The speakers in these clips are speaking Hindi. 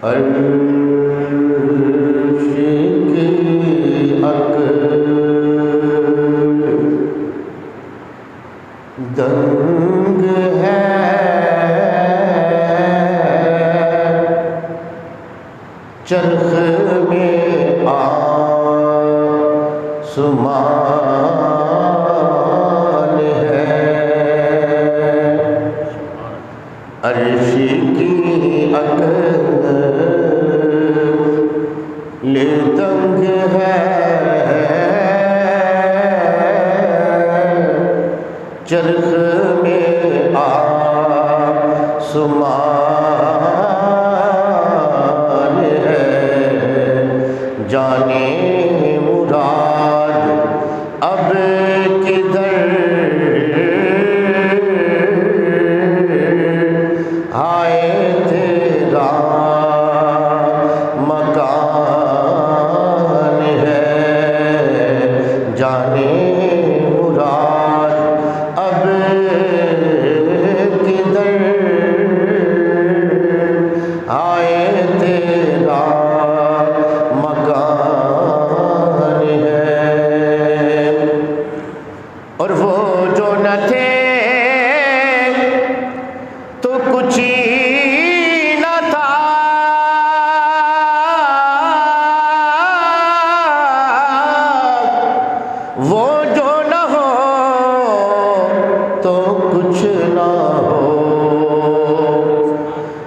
अर्श की अकल दंग है, चरख में आसमान है। अर्श की अकल दंग है, चरख में आसमान है। जाने मुराद अब किधर आए, तेरा मकान है। जाने मुराद अब किधर आए, तेरा मकान है। और वो जो न थे तो कुछ ही न था, वो जो न हो तो कुछ न हो।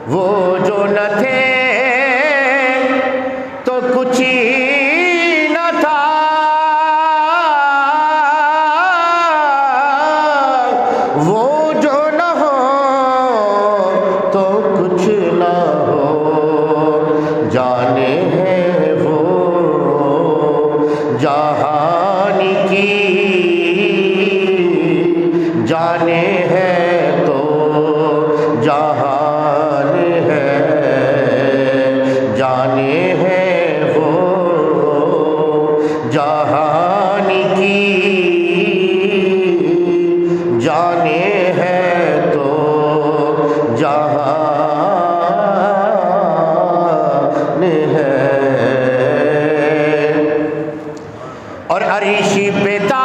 वो जो न थे तो कुछ ही न था, वो जो न हो तो कुछ न हो। जाने हैं वो जहान की, जाने हैं तो जहान है। जाने हैं वो जहान की, जाने हैं तो जहान है। और अरिशी पिता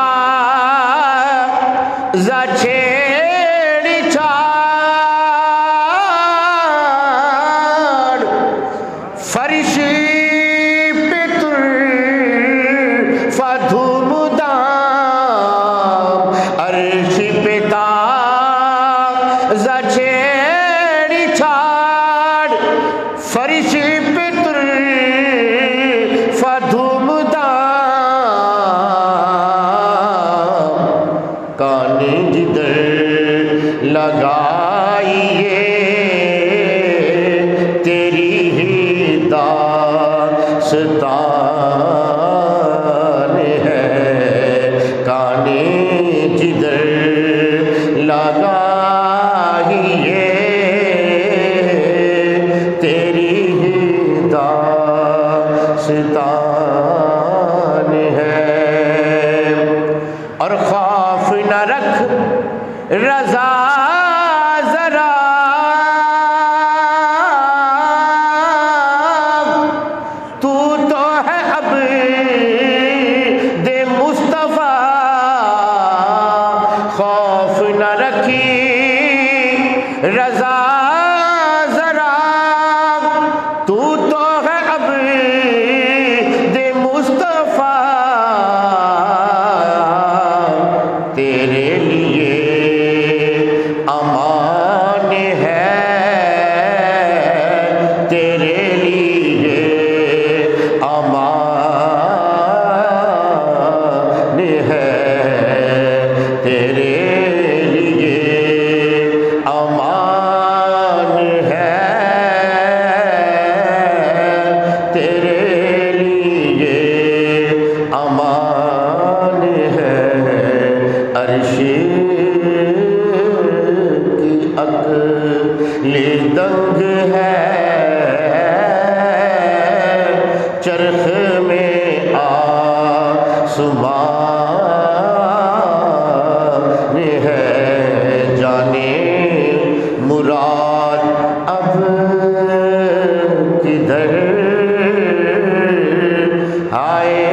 छेड़ी छाड़, फरिश पितुर फधुमुदाम। अर्शी पिता छेड़ी छाड़, फरिश पितुर फधुमुदाम। काने जिधर लगाइए तेरी ही दास्तान है। काने जिधर लगाइए तेरी ही दास्तान है। और खौफ न रख रज़ा ज़रा, तू तो है अब दे मुस्तफ़ा। खौफ न रखी रज़ा ज़रा, तू तो है अब दे मुस्तफ़ा। तेरे लिए अमान है, तेरे लिए अमान है। तेरे लिए अमान है, तेरे लिए अमान है। अर्श की अकल दंग है, चरख में आसमान है। जाने मुराद अब जिधर आए